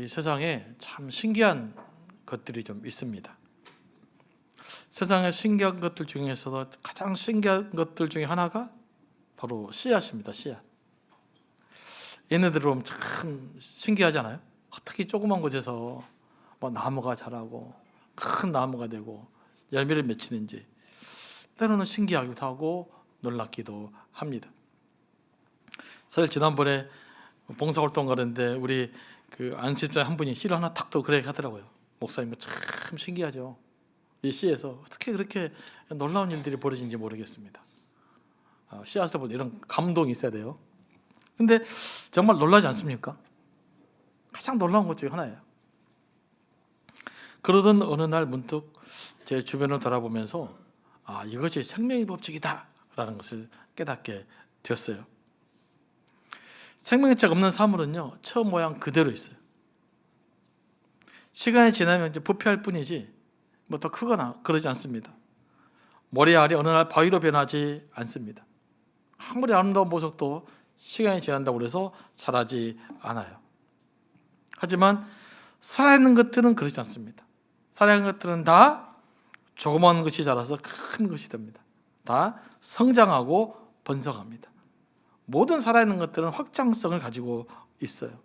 이 세상에 참 신기한 것들이 좀 있습니다. 세상에 신기한 것들 중에서도 가장 신기한 것들 중에 하나가 바로 씨앗입니다. 씨앗. 얘네들 보면 참 신기하잖아요. 어떻게 조그만 곳에서 뭐 나무가 자라고 큰 나무가 되고 열매를 맺히는지 때로는 신기하기도 하고 놀랍기도 합니다. 사실 지난번에 봉사활동 가는데 우리 그 안식자 한 분이 씨를 하나 탁 또 그렇게 하더라고요. 목사님 참 신기하죠. 이 씨에서 어떻게 그렇게 놀라운 일들이 벌어진지 모르겠습니다. 씨앗을 볼 때 이런 감동이 있어야 돼요. 근데 정말 놀라지 않습니까? 가장 놀라운 것 중에 하나예요. 그러던 어느 날 문득 제 주변을 돌아보면서 이것이 생명의 법칙이다 라는 것을 깨닫게 되었어요. 생명체가 없는 사물은요, 처음 모양 그대로 있어요. 시간이 지나면 이제 부패할 뿐이지 뭐 더 크거나 그러지 않습니다. 모래알이 어느 날 바위로 변하지 않습니다. 아무리 아름다운 보석도 시간이 지난다고 해서 자라지 않아요. 하지만 살아있는 것들은 그렇지 않습니다. 살아있는 것들은 다 조그마한 것이 자라서 큰 것이 됩니다. 다 성장하고 번성합니다. 모든 살아있는 것들은 확장성을 가지고 있어요.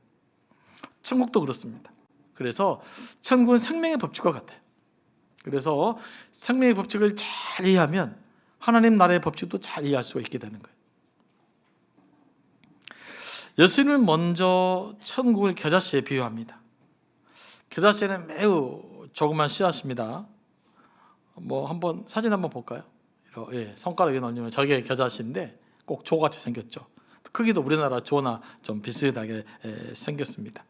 천국도 그렇습니다. 그래서 천국은 생명의 법칙과 같아요. 그래서 생명의 법칙을 잘 이해하면 하나님 나라의 법칙도 잘 이해할 수가 있게 되는 거예요. 예수님은 먼저 천국을 겨자씨에 비유합니다. 겨자씨는 매우 조그만 씨앗입니다. 뭐 한번 사진 한번 볼까요? 손가락에 넣으면 저게 겨자씨인데 꼭 조같이 생겼죠. 크기도 우리나라 조나 좀 비슷하게 생겼습니다.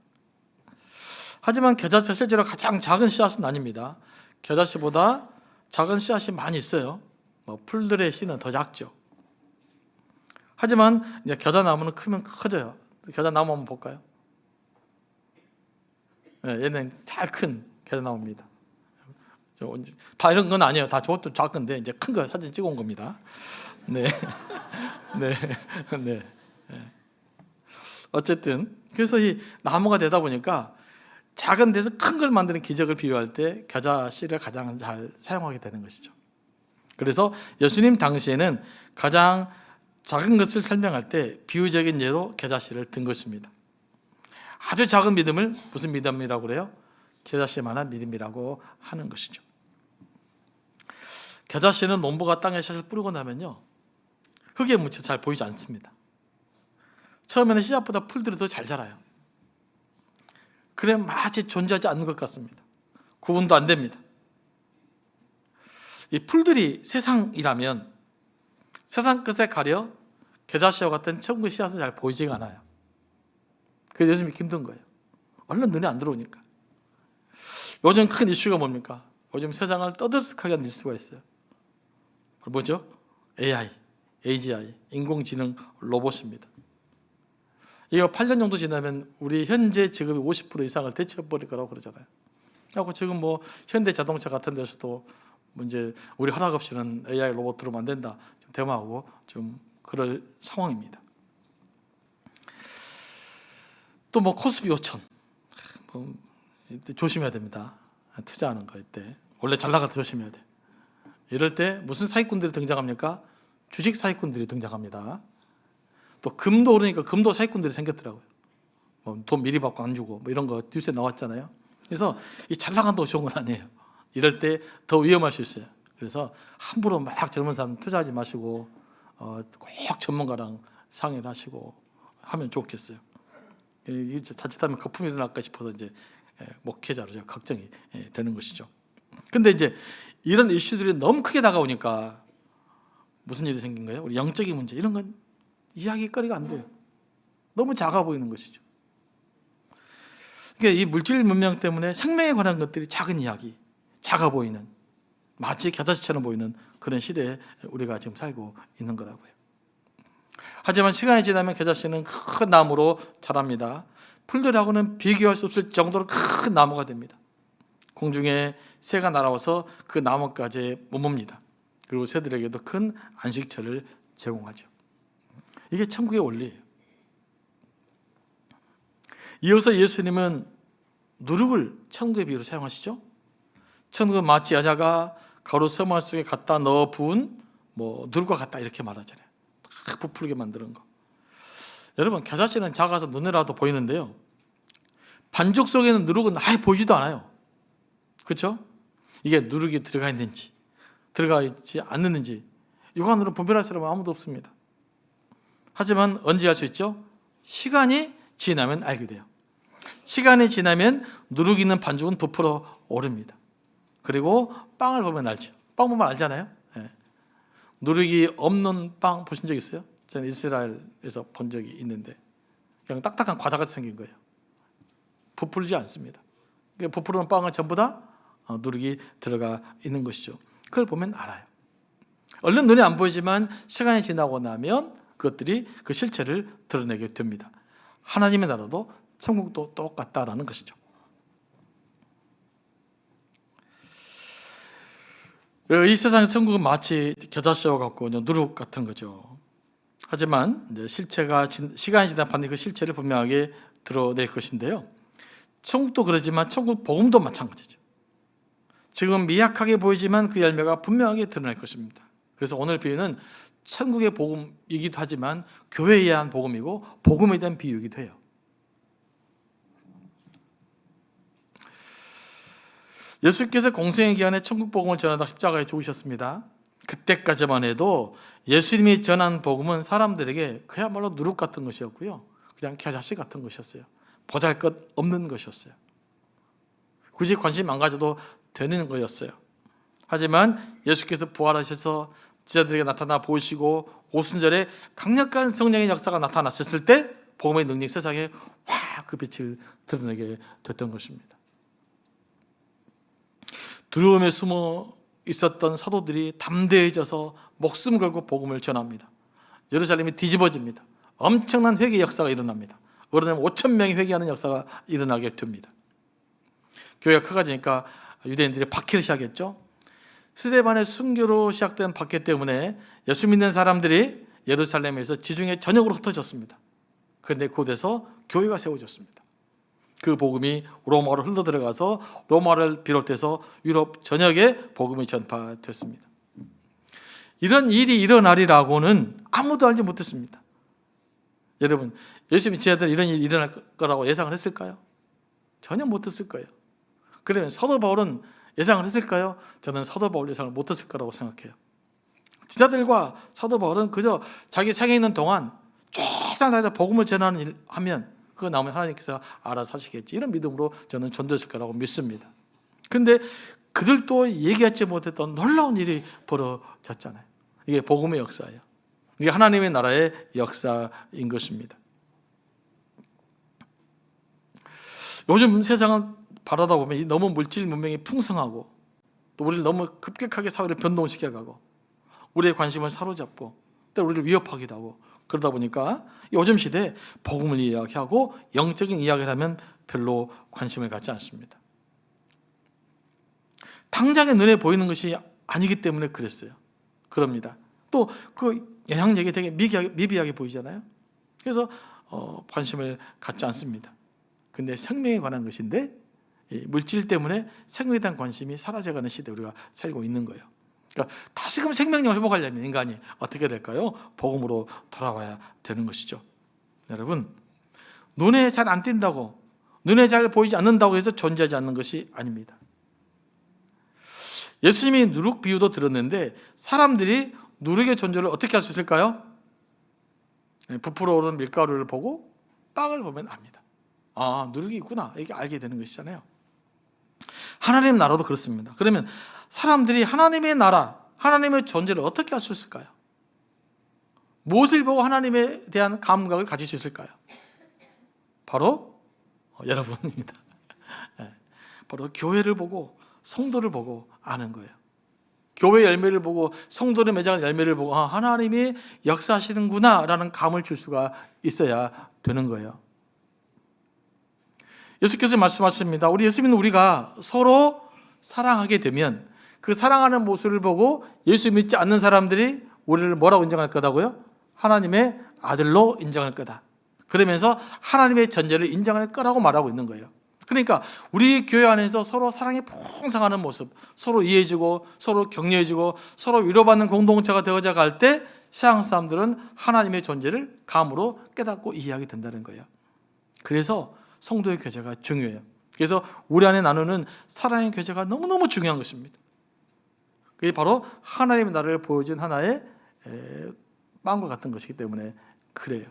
하지만 겨자씨가 실제로 가장 작은 씨앗은 아닙니다. 겨자씨보다 작은 씨앗이 많이 있어요. 뭐 풀들의 씨는 더 작죠. 하지만 이제 겨자나무는 크면 커져요. 겨자나무 한번 볼까요? 얘는 잘 큰 겨자나무입니다. 다 이런 건 아니에요. 다 저것도 작은데 이제 큰 거 사진 찍어 온 겁니다. 네, 네. 어쨌든 그래서 이 나무가 되다 보니까 작은 데서 큰 걸 만드는 기적을 비유할 때 겨자씨를 가장 잘 사용하게 되는 것이죠. 그래서 예수님 당시에는 가장 작은 것을 설명할 때 비유적인 예로 겨자씨를 든 것입니다. 아주 작은 믿음을 무슨 믿음이라고 그래요? 겨자씨만한 믿음이라고 하는 것이죠. 겨자씨는 농부가 땅에 씨앗을 뿌리고 나면요, 흙에 묻혀 잘 보이지 않습니다. 처음에는 씨앗보다 풀들이 더 잘 자라요. 그래 마치 존재하지 않는 것 같습니다. 구분도 안 됩니다. 이 풀들이 세상이라면 세상 끝에 가려 겨자씨와 같은 천국의 씨앗은 잘 보이지가 않아요. 그래서 요즘 힘든 거예요. 얼른 눈에 안 들어오니까. 요즘 큰 이슈가 뭡니까? 요즘 세상을 떠들썩하게 하는 이슈가 있어요. 뭐죠? AI, AGI, 인공지능 로봇입니다. 이거 8년 정도 지나면 우리 현재 직업의 50% 이상을 대체해버릴 거라고 그러잖아요. 그리고 지금 뭐 현대 자동차 같은 데서도 이제 우리 허락 없이는 AI 로봇으로 만든다 대마하고 좀 그럴 상황입니다. 또 뭐 코스피 5천 조심해야 됩니다. 투자하는 거 때 원래 잘 나갈 때 조심해야 돼. 이럴 때 무슨 사기꾼들이 등장합니까? 주식 사기꾼들이 등장합니다. 또 금도 오르니까 금도 사기꾼들이 생겼더라고요. 돈 미리 받고 안 주고 뭐 이런 거 뉴스에 나왔잖아요. 그래서 이 잘 나간다고 좋은 건 아니에요. 이럴 때 더 위험할 수 있어요. 그래서 함부로 막 젊은 사람 투자하지 마시고 꼭 전문가랑 상의를 하시고 하면 좋겠어요. 자칫하면 거품이 일어날까 싶어서 이제 목회자로 걱정이 되는 것이죠. 근데 이제 이런 이슈들이 너무 크게 다가오니까 무슨 일이 생긴 거예요? 우리 영적인 문제 이런 건 이야기거리가 안 돼요. 너무 작아 보이는 것이죠. 그러니까 이 물질 문명 때문에 생명에 관한 것들이 작은 이야기, 작아 보이는 마치 겨자씨처럼 보이는 그런 시대에 우리가 지금 살고 있는 거라고요. 하지만 시간이 지나면 겨자씨는 큰 나무로 자랍니다. 풀들하고는 비교할 수 없을 정도로 큰 나무가 됩니다. 공중에 새가 날아와서 그 나무까지 머뭅니다. 그리고 새들에게도 큰 안식처를 제공하죠. 이게 천국의 원리예요. 이어서 예수님은 누룩을 천국의 비유로 사용하시죠. 천국은 마치 여자가 가루 서말 속에 갖다 넣어 부은 누룩과 같다 이렇게 말하잖아요. 딱 부풀게 만드는 거. 여러분, 겨자씨는 작아서 눈에라도 보이는데요, 반죽 속에는 누룩은 아예 보이지도 않아요. 그렇죠? 이게 누룩이 들어가 있는지 들어가 있지 않는지 육안으로 분별할 사람은 아무도 없습니다. 하지만 언제 알 수 있죠? 시간이 지나면 알게 돼요. 시간이 지나면 누룩 있는 반죽은 부풀어 오릅니다. 그리고 빵을 보면 알죠. 빵 보면 알잖아요. 네. 누룩이 없는 빵 보신 적 있어요? 저는 이스라엘에서 본 적이 있는데 그냥 딱딱한 과자같이 생긴 거예요. 부풀지 않습니다. 부풀는 빵은 전부 다 누룩이 들어가 있는 것이죠. 그걸 보면 알아요. 얼른 눈에 안 보이지만 시간이 지나고 나면 그것들이 그 실체를 드러내게 됩니다. 하나님의 나라도 천국도 똑같다라는 것이죠. 이 세상의 천국은 마치 겨자씨와 같고 누룩 같은 거죠. 하지만 이제 실체가 시간이 지나 반드시 그 실체를 분명하게 드러낼 것인데요. 천국도 그러지만 천국 복음도 마찬가지죠. 지금 미약하게 보이지만 그 열매가 분명하게 드러날 것입니다. 그래서 오늘 비유는 천국의 복음이기도 하지만 교회에 의한 복음이고 복음에 대한 비유이기도 해요. 예수께서 공생의 기간에 천국 복음을 전하다 십자가에 죽으셨습니다. 그때까지만 해도 예수님이 전한 복음은 사람들에게 그야말로 누룩 같은 것이었고요, 그냥 겨자씨 같은 것이었어요. 보잘것없는 것이었어요. 굳이 관심 안 가져도 되는 거였어요. 하지만 예수께서 부활하셔서 제자들에게 나타나 보이시고 오순절에 강력한 성령의 역사가 나타났을 때 복음의 능력이 세상에 확 그 빛을 드러내게 됐던 것입니다. 두려움에 숨어 있었던 사도들이 담대해져서 목숨 걸고 복음을 전합니다. 예루살렘이 뒤집어집니다. 엄청난 회개 역사가 일어납니다. 어느덧 5,000명이 회개하는 역사가 일어나게 됩니다. 교회가 커가지니까 유대인들이 박해를 시작했죠. 스데반의 순교로 시작된 박해 때문에 예수 믿는 사람들이 예루살렘에서 지중해 전역으로 흩어졌습니다. 그런데 그곳에서 교회가 세워졌습니다. 그 복음이 로마로 흘러들어가서 로마를 비롯해서 유럽 전역에 복음이 전파됐습니다. 이런 일이 일어나리라고는 아무도 알지 못했습니다. 여러분, 예수님이 제자들 이런 일이 일어날 거라고 예상을 했을까요? 전혀 못했을 거예요. 그러면 사도 바울은 예상을 했을까요? 저는 사도 바울 예상을 못했을 거라고 생각해요. 제자들과 사도 바울은 그저 자기 생에 있는 동안 최선을 다해서 복음을 전하는 일 하면 그거 나오면 하나님께서 알아서 하시겠지, 이런 믿음으로 저는 전도했을 거라고 믿습니다. 그런데 그들도 얘기하지 못했던 놀라운 일이 벌어졌잖아요. 이게 복음의 역사예요. 이게 하나님의 나라의 역사인 것입니다. 요즘 세상을 바라다 보면 너무 물질 문명이 풍성하고 또 우리를 너무 급격하게 사회를 변동시켜가고 우리의 관심을 사로잡고 또 우리를 위협하기도 하고 그러다 보니까 요즘 시대에 복음을 이야기하고 영적인 이야기를 하면 별로 관심을 갖지 않습니다. 당장에 눈에 보이는 것이 아니기 때문에 그랬어요. 그럽니다. 또 그 영향력이 되게 미비하게 보이잖아요. 그래서 관심을 갖지 않습니다. 근데 생명에 관한 것인데 물질 때문에 생명에 대한 관심이 사라져가는 시대에 우리가 살고 있는 거예요. 그러니까 다시금 생명력을 회복하려면 인간이 어떻게 될까요? 복음으로 돌아와야 되는 것이죠. 여러분, 눈에 잘 안 띈다고, 눈에 잘 보이지 않는다고 해서 존재하지 않는 것이 아닙니다. 예수님이 누룩 비유도 들었는데 사람들이 누룩의 존재를 어떻게 할 수 있을까요? 부풀어 오르는 밀가루를 보고 빵을 보면 압니다. 아, 누룩이 있구나, 이렇게 알게 되는 것이잖아요. 하나님 나라도 그렇습니다. 그러면 사람들이 하나님의 나라, 하나님의 존재를 어떻게 할 수 있을까요? 무엇을 보고 하나님에 대한 감각을 가질 수 있을까요? 바로 여러분입니다. 바로 교회를 보고 성도를 보고 아는 거예요. 교회 열매를 보고 성도를 맺어가는 열매를 보고 하나님이 역사하시는구나 라는 감을 줄 수가 있어야 되는 거예요. 예수께서 말씀하십니다. 우리 예수 믿는 우리가 서로 사랑하게 되면 그 사랑하는 모습을 보고 예수 믿지 않는 사람들이 우리를 뭐라고 인정할 거다고요? 하나님의 아들로 인정할 거다. 그러면서 하나님의 존재를 인정할 거라고 말하고 있는 거예요. 그러니까 우리 교회 안에서 서로 사랑이 풍성하는 모습, 서로 이해해주고 서로 격려해주고 서로 위로받는 공동체가 되어져 갈 때 세상 사람들은 하나님의 존재를 감으로 깨닫고 이해하게 된다는 거예요. 그래서 성도의 교제가 중요해요. 그래서 우리 안에 나누는 사랑의 교제가 너무너무 중요한 것입니다. 그게 바로 하나님의 나라를 보여준 하나의 빵과 같은 것이기 때문에 그래요.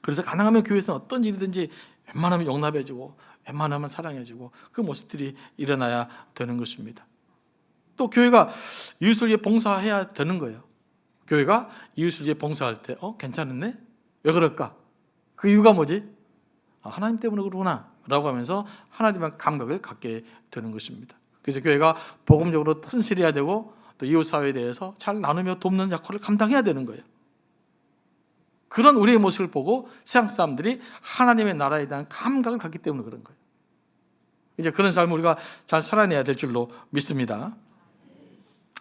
그래서 가능하면 교회에서는 어떤 일이든지 웬만하면 용납해주고 웬만하면 사랑해주고 그 모습들이 일어나야 되는 것입니다. 또 교회가 이웃을 위해 봉사해야 되는 거예요. 교회가 이웃을 위해 봉사할 때 괜찮았네? 왜 그럴까? 그 이유가 뭐지? 하나님 때문에 그러구나 라고 하면서 하나님의 감각을 갖게 되는 것입니다. 그래서 교회가 복음적으로 튼실해야 되고 또 이웃사회에 대해서 잘 나누며 돕는 역할을 감당해야 되는 거예요. 그런 우리의 모습을 보고 세상 사람들이 하나님의 나라에 대한 감각을 갖기 때문에 그런 거예요. 이제 그런 삶을 우리가 잘 살아내야 될 줄로 믿습니다.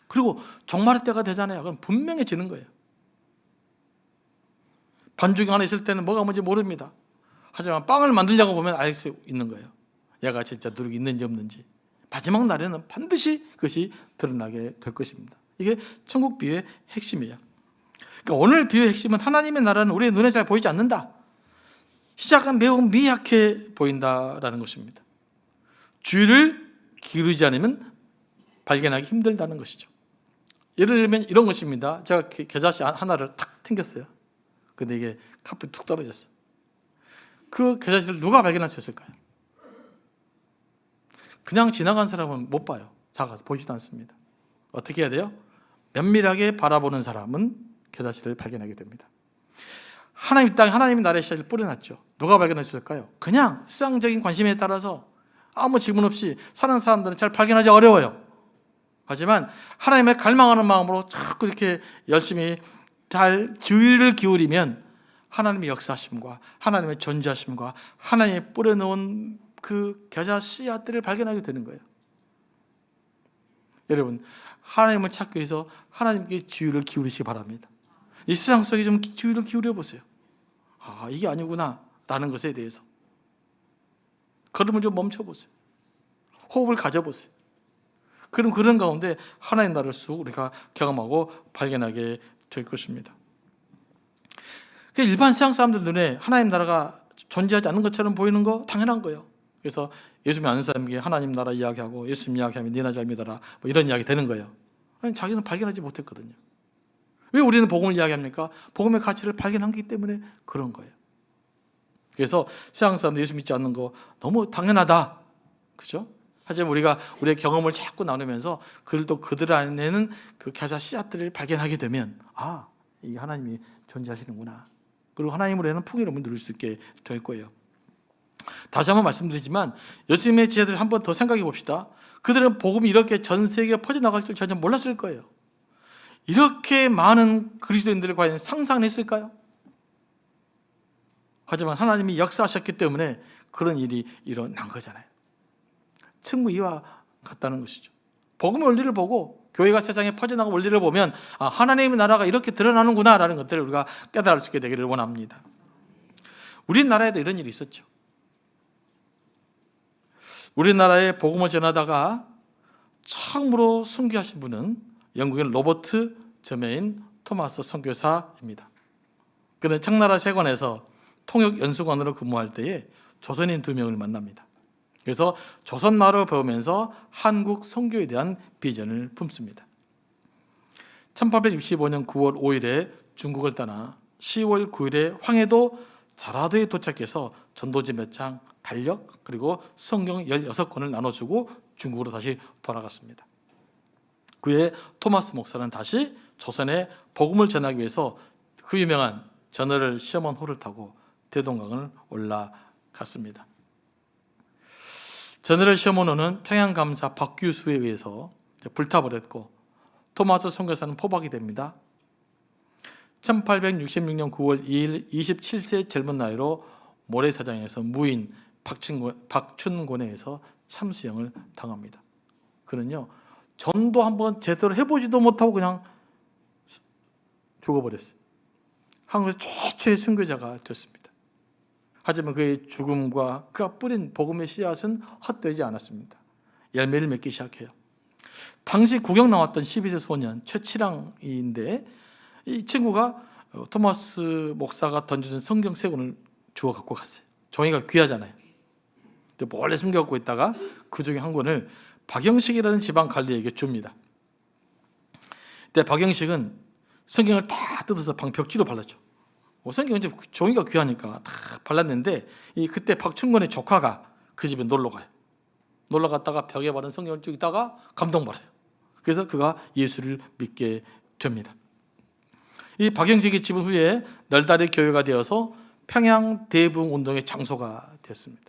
그리고 종말의 때가 되잖아요. 그럼 분명해지는 거예요. 반죽이 하나 있을 때는 뭐가 뭔지 모릅니다. 하지만 빵을 만들려고 보면 알 수 있는 거예요. 얘가 진짜 누룩이 있는지 없는지. 마지막 날에는 반드시 그것이 드러나게 될 것입니다. 이게 천국 비유의 핵심이에요. 그러니까 오늘 비유의 핵심은 하나님의 나라는 우리의 눈에 잘 보이지 않는다. 시작은 매우 미약해 보인다라는 것입니다. 주의를 기울이지 않으면 발견하기 힘들다는 것이죠. 예를 들면 이런 것입니다. 제가 겨자씨 하나를 탁 튕겼어요. 근데 이게 카페에 툭 떨어졌어요. 그 겨자씨를 누가 발견할 수 있을까요? 그냥 지나간 사람은 못 봐요. 작아서 보지도 않습니다. 어떻게 해야 돼요? 면밀하게 바라보는 사람은 겨자씨를 발견하게 됩니다. 하나님 땅에 하나님의 나라의 씨앗을 뿌려놨죠. 누가 발견할 수 있을까요? 그냥 세상적인 관심에 따라서 아무 질문 없이 사는 사람들은 잘 발견하기 어려워요. 하지만 하나님의 갈망하는 마음으로 자꾸 이렇게 열심히 잘 주의를 기울이면 하나님의 역사하심과 하나님의 존재하심과 하나님의 뿌려놓은 그 겨자 씨앗들을 발견하게 되는 거예요. 여러분, 하나님을 찾기 위해서 하나님께 주의를 기울이시기 바랍니다. 이 세상 속에 좀 주의를 기울여 보세요. 이게 아니구나 라는 것에 대해서 걸음을 좀 멈춰보세요. 호흡을 가져보세요. 그럼 그런 가운데 하나님 나라를 쑥 우리가 경험하고 발견하게 될 것입니다. 일반 세상 사람들 눈에 하나님 나라가 존재하지 않는 것처럼 보이는 거 당연한 거예요. 그래서 예수님 아는 사람에게 하나님 나라 이야기하고 예수님 이야기하면 니나 잘 믿어라 뭐 이런 이야기 되는 거예요. 아니, 자기는 발견하지 못했거든요. 왜 우리는 복음을 이야기합니까? 복음의 가치를 발견하기 때문에 그런 거예요. 그래서 세상 사람들 예수 믿지 않는 거 너무 당연하다. 그죠? 하지만 우리가 우리의 경험을 자꾸 나누면서 그들도 그들 안에는 그 겨자 씨앗들을 발견하게 되면 이 하나님이 존재하시는구나. 그리고 하나님으로 인한 풍요로움을 누릴 수 있게 될 거예요. 다시 한번 말씀드리지만 예수님의 제자들 한 번 더 생각해 봅시다. 그들은 복음이 이렇게 전 세계에 퍼져나갈 줄 전혀 몰랐을 거예요. 이렇게 많은 그리스도인들을 과연 상상했을까요? 하지만 하나님이 역사하셨기 때문에 그런 일이 일어난 거잖아요. 친구 이와 같다는 것이죠. 복음의 원리를 보고 교회가 세상에 퍼져나가는 원리를 보면 하나님의 나라가 이렇게 드러나는구나 라는 것들을 우리가 깨달을 수 있게 되기를 원합니다. 우리나라에도 이런 일이 있었죠. 우리나라에 복음을 전하다가 처음으로 순교하신 분은 영국의 로버트 저메인 토마스 선교사입니다. 그는 청나라 세관에서 통역연수관으로 근무할 때에 조선인 2명을 만납니다. 그래서 조선 나라를 배우면서 한국 선교에 대한 비전을 품습니다. 1865년 9월 5일에 중국을 떠나 10월 9일에 황해도 자라도에 도착해서 전도지 몇 장, 달력 그리고 성경 16권을 나눠주고 중국으로 다시 돌아갔습니다. 그의 토마스 목사는 다시 조선에 복음을 전하기 위해서 그 유명한 저너럴 셔먼 호를 타고 대동강을 올라갔습니다. 저너럴 셔먼 호는 평양감사 박규수에 의해서 불타버렸고 토마스 선교사는 포박이 됩니다. 1866년 9월 2일 27세 젊은 나이로 모래사장에서 무인 박춘곤에 의해서 참수형을 당합니다. 그는요 전도 한번 제대로 해보지도 못하고 그냥 죽어버렸어요. 한국에서 최초의 순교자가 됐습니다. 하지만 그의 죽음과 그가 뿌린 복음의 씨앗은 헛되지 않았습니다. 열매를 맺기 시작해요. 당시 구경 나왔던 12세 소년 최치랑인데 이 친구가 토마스 목사가 던져준 성경 세 권을 주워 갖고 갔어요. 종이가 귀하잖아요. 몰래 숨겨갖고 있다가 그 중에 한 권을 박영식이라는 지방 관리에게 줍니다. 그때 박영식은 성경을 다 뜯어서 벽지로 발랐죠. 성경 이제 종이가 귀하니까 다 발랐는데 그때 박충건의 조카가 그 집에 놀러 가요. 놀러 갔다가 벽에 바른 성경을 쭉 있다가 감동받아요. 그래서 그가 예수를 믿게 됩니다. 이 박영식의 집은 후에 널다리 교회가 되어서 평양 대부흥 운동의 장소가 되었습니다.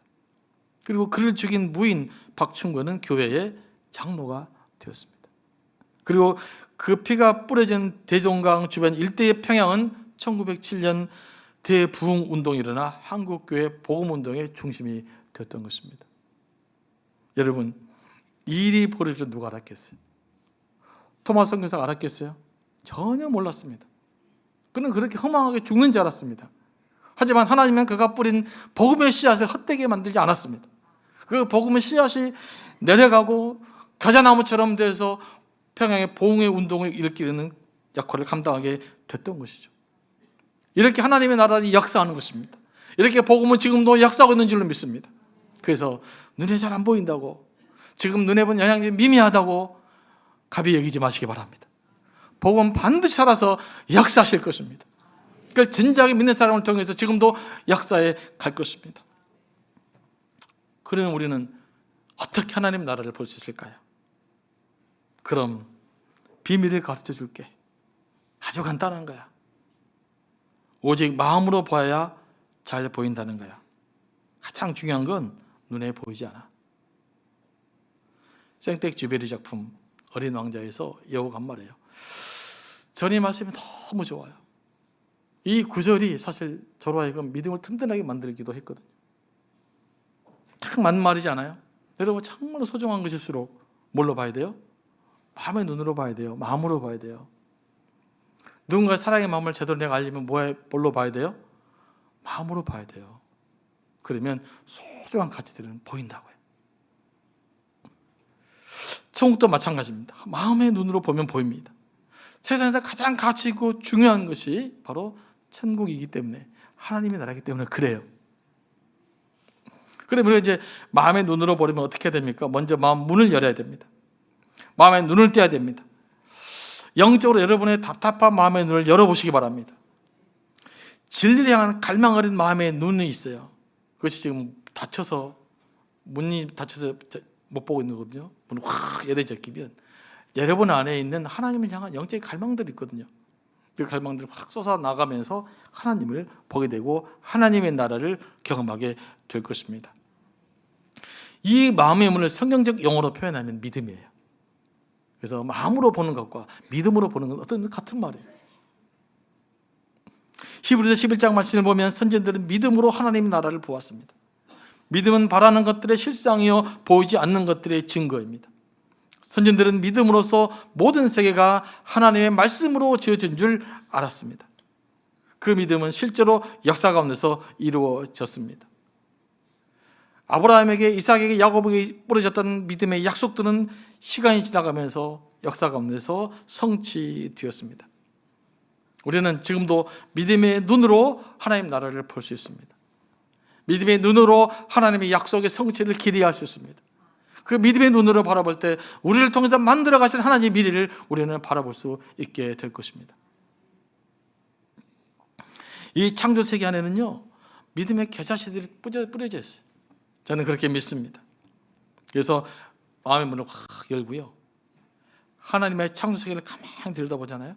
그리고 그를 죽인 무인 박충건은 교회의 장로가 되었습니다. 그리고 그 피가 뿌려진 대동강 주변 일대의 평양은 1907년 대부흥 운동이 일어나 한국교회 복음운동의 중심이 되었던 것입니다. 여러분, 이 일이 벌어질 줄 누가 알았겠어요? 토마스 선교사가 알았겠어요? 전혀 몰랐습니다. 그는 그렇게 허망하게 죽는 줄 알았습니다. 하지만 하나님은 그가 뿌린 복음의 씨앗을 헛되게 만들지 않았습니다. 그 복음의 씨앗이 내려가고 가자나무처럼 돼서 평양의 보응의 운동을 일으키는 역할을 감당하게 됐던 것이죠. 이렇게 하나님의 나라는 역사하는 것입니다. 이렇게 복음은 지금도 역사하고 있는 줄로 믿습니다. 그래서 눈에 잘 안 보인다고, 지금 눈에 본 영향이 미미하다고 가벼이 여기지 마시기 바랍니다. 복음 반드시 살아서 역사하실 것입니다. 그걸 진지하게 믿는 사람을 통해서 지금도 역사에 갈 것입니다. 그러면 우리는 어떻게 하나님 나라를 볼 수 있을까요? 그럼 비밀을 가르쳐 줄게. 아주 간단한 거야. 오직 마음으로 봐야 잘 보인다는 거야. 가장 중요한 건 눈에 보이지 않아. 생텍쥐베리 작품 어린 왕자에서 여우가 한 말이에요. 전이 말씀이 너무 좋아요. 이 구절이 사실 저로 하여금 믿음을 든든하게 만들기도 했거든요. 딱 맞는 말이지 않아요? 여러분, 정말로 소중한 것일수록 뭘로 봐야 돼요? 마음의 눈으로 봐야 돼요. 마음으로 봐야 돼요. 누군가의 사랑의 마음을 제대로 내가 알려면 뭘로 봐야 돼요? 마음으로 봐야 돼요. 그러면 소중한 가치들은 보인다고요. 천국도 마찬가지입니다. 마음의 눈으로 보면 보입니다. 세상에서 가장 가치 있고 중요한 것이 바로 천국이기 때문에, 하나님의 나라이기 때문에 그래요. 그러면 이제 마음의 눈으로 보려면 어떻게 해야 됩니까? 먼저 마음 문을 열어야 됩니다. 마음의 눈을 떼야 됩니다. 영적으로 여러분의 답답한 마음의 눈을 열어보시기 바랍니다. 진리를 향한 갈망 어린 마음의 눈이 있어요. 그것이 지금 문이 닫혀서 못 보고 있는 거거든요. 문이 확 열어져 끼면 여러분 안에 있는 하나님을 향한 영적인 갈망들이 있거든요. 그 갈망들이 확 쏟아나가면서 하나님을 보게 되고 하나님의 나라를 경험하게 될 것입니다. 이 마음의 문을 성경적 용어로 표현하면 믿음이에요. 그래서 마음으로 보는 것과 믿음으로 보는 건 어떤 같은 말이에요. 히브리서 11장 말씀을 보면 선지자들은 믿음으로 하나님의 나라를 보았습니다. 믿음은 바라는 것들의 실상이요 보이지 않는 것들의 증거입니다. 선지자들은 믿음으로써 모든 세계가 하나님의 말씀으로 지어진 줄 알았습니다. 그 믿음은 실제로 역사 가운데서 이루어졌습니다. 아브라함에게, 이삭에게, 야곱에게 뿌려졌던 믿음의 약속들은 시간이 지나가면서 역사 가운데서 성취되었습니다. 우리는 지금도 믿음의 눈으로 하나님 나라를 볼 수 있습니다. 믿음의 눈으로 하나님의 약속의 성취를 기대할 수 있습니다. 그 믿음의 눈으로 바라볼 때 우리를 통해서 만들어 가신 하나님의 미래를 우리는 바라볼 수 있게 될 것입니다. 이 창조 세계 안에는요, 믿음의 겨자씨들이 뿌려져 있어요. 저는 그렇게 믿습니다. 그래서 마음의 문을 확 열고요, 하나님의 창조 세계를 가만히 들여다보잖아요.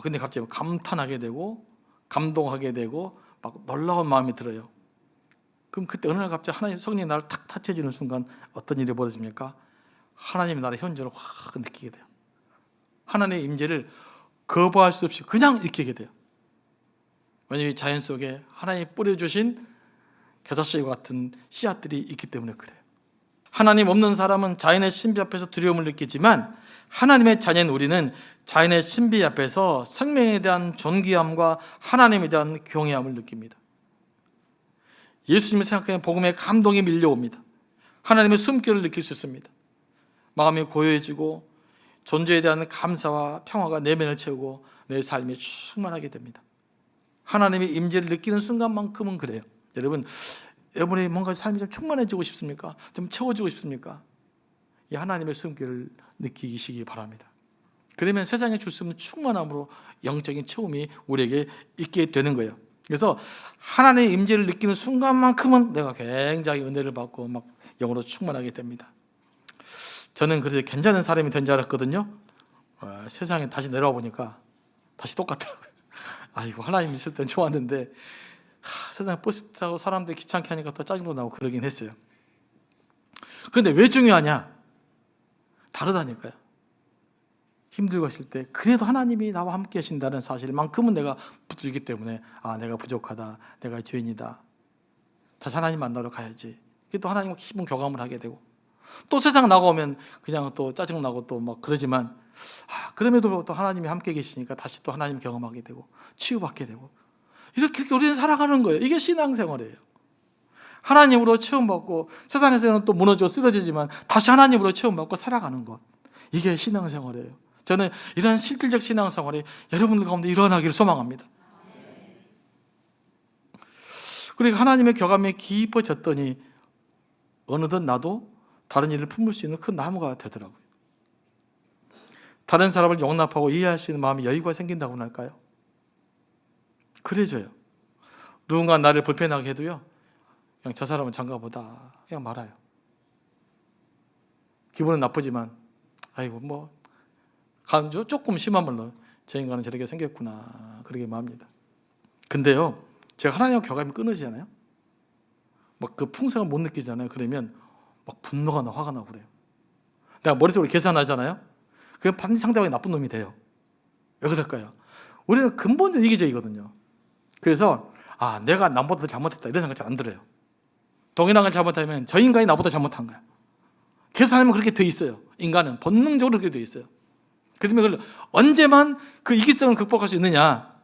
근데 갑자기 감탄하게 되고 감동하게 되고 막 놀라운 마음이 들어요. 그럼 그때 어느 날 갑자기 하나님 성령이 나를 탁 타쳐주는 순간 어떤 일이 벌어집니까? 하나님의 나라의 현존을 확 느끼게 돼요. 하나님의 임재를 거부할 수 없이 그냥 느끼게 돼요. 왜냐하면 자연 속에 하나님이 뿌려주신 겨자씨와 같은 씨앗들이 있기 때문에 그래요. 하나님 없는 사람은 자연의 신비 앞에서 두려움을 느끼지만 하나님의 자녀인 우리는 자연의 신비 앞에서 생명에 대한 존귀함과 하나님에 대한 경외함을 느낍니다. 예수님을 생각하면 복음의 감동이 밀려옵니다. 하나님의 숨결을 느낄 수 있습니다. 마음이 고요해지고 존재에 대한 감사와 평화가 내면을 채우고 내 삶이 충만하게 됩니다. 하나님의 임재를 느끼는 순간만큼은 그래요. 여러분의 뭔가 삶이 좀 충만해지고 싶습니까? 좀 채워지고 싶습니까? 이 하나님의 숨결을 느끼시기 바랍니다. 그러면 세상에 줄 수 없는 충만함으로 영적인 체험이 우리에게 있게 되는 거예요. 그래서 하나님의 임재를 느끼는 순간만큼은 내가 굉장히 은혜를 받고 막 영으로 충만하게 됩니다. 저는 그래서 괜찮은 사람이 된 줄 알았거든요. 세상에 다시 내려와 보니까 다시 똑같더라고요. 아이고, 하나님 있을 땐 좋았는데 세상에 버스 타고 사람들이 귀찮게 하니까 더 짜증도 나고 그러긴 했어요. 그런데 왜 중요하냐? 다르다니까요. 힘들고 있을 때 그래도 하나님이 나와 함께 하신다는 사실만큼은 내가 붙들기 때문에 내가 부족하다, 내가 죄인이다, 다시 하나님 만나러 가야지. 또 하나님과 깊은 교감을 하게 되고, 또 세상 나가면 그냥 또 짜증나고 또 막 그러지만 그럼에도 또 하나님이 함께 계시니까 다시 또 하나님 경험하게 되고 치유받게 되고, 이렇게 우리는 살아가는 거예요. 이게 신앙생활이에요. 하나님으로 체험받고 세상에서는 또 무너져 쓰러지지만 다시 하나님으로 체험받고 살아가는 것, 이게 신앙생활이에요. 저는 이런 실질적 신앙생활이 여러분들 가운데 일어나기를 소망합니다. 그리고 하나님의 교감이 깊어졌더니 어느덧 나도 다른 일을 품을 수 있는 큰 나무가 되더라고요. 다른 사람을 용납하고 이해할 수 있는 마음의 여유가 생긴다고 할까요? 그래져요. 누군가 나를 불편하게 해도요, 그냥 저 사람은 장가보다 그냥 말아요. 기분은 나쁘지만 아이고 뭐 간주 조금 심한 말로 저 인간은 저렇게 생겼구나 그러게 맙니다. 근데요, 제가 하나님과 교감이 끊어지잖아요. 막 그 풍성을 못 느끼잖아요. 그러면 막 분노가 나, 화가 나고 그래요. 내가 머릿속으로 계산하잖아요. 그럼 반드시 상대방이 나쁜 놈이 돼요. 왜 그럴까요? 우리는 근본적인 이기적이거든요. 그래서 내가 남보다 더 잘못했다 이런 생각 잘 안 들어요. 동일한 걸 잘못하면 저 인간이 나보다 잘못한 거야. 계산하면 그렇게 돼 있어요. 인간은 본능적으로 그렇게 돼 있어요. 그러면 그걸 언제만 그 이기성을 극복할 수 있느냐?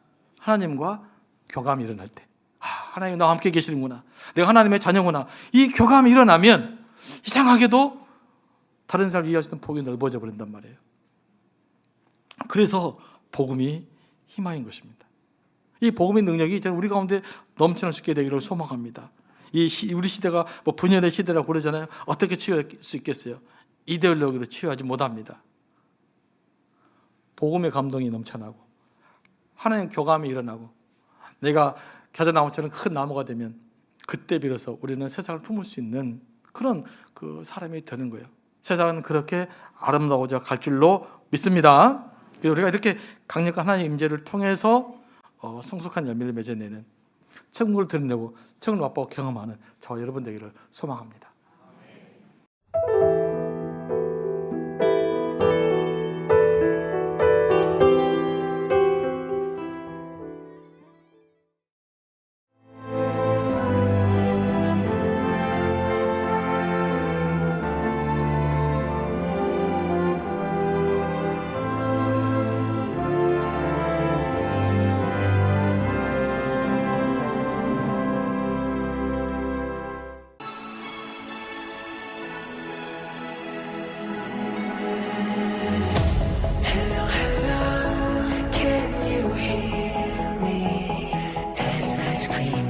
하나님과 교감이 일어날 때. 하나님 나와 함께 계시는구나, 내가 하나님의 자녀구나, 이 교감이 일어나면 이상하게도 다른 사람을 이해할 수 있는 폭이 넓어져 버린단 말이에요. 그래서 복음이 희망인 것입니다. 이 복음의 능력이 저는 우리 가운데 넘쳐날 수 있게 되기를 소망합니다. 우리 시대가 분열의 시대라고 그러잖아요. 어떻게 치유할 수 있겠어요? 이데올로기로 치유하지 못합니다. 복음의 감동이 넘쳐나고 하나님 교감이 일어나고 내가 겨자나무처럼 큰 나무가 되면 그때 비로소 우리는 세상을 품을 수 있는 그런 그 사람이 되는 거예요. 세상은 그렇게 아름다워져 갈 줄로 믿습니다. 우리가 이렇게 강력한 하나님의 임재를 통해서 성숙한 열매를 맺어내는, 천국을 드러내고 천국을 맛보고 경험하는 저와 여러분 되기를 소망합니다. Scream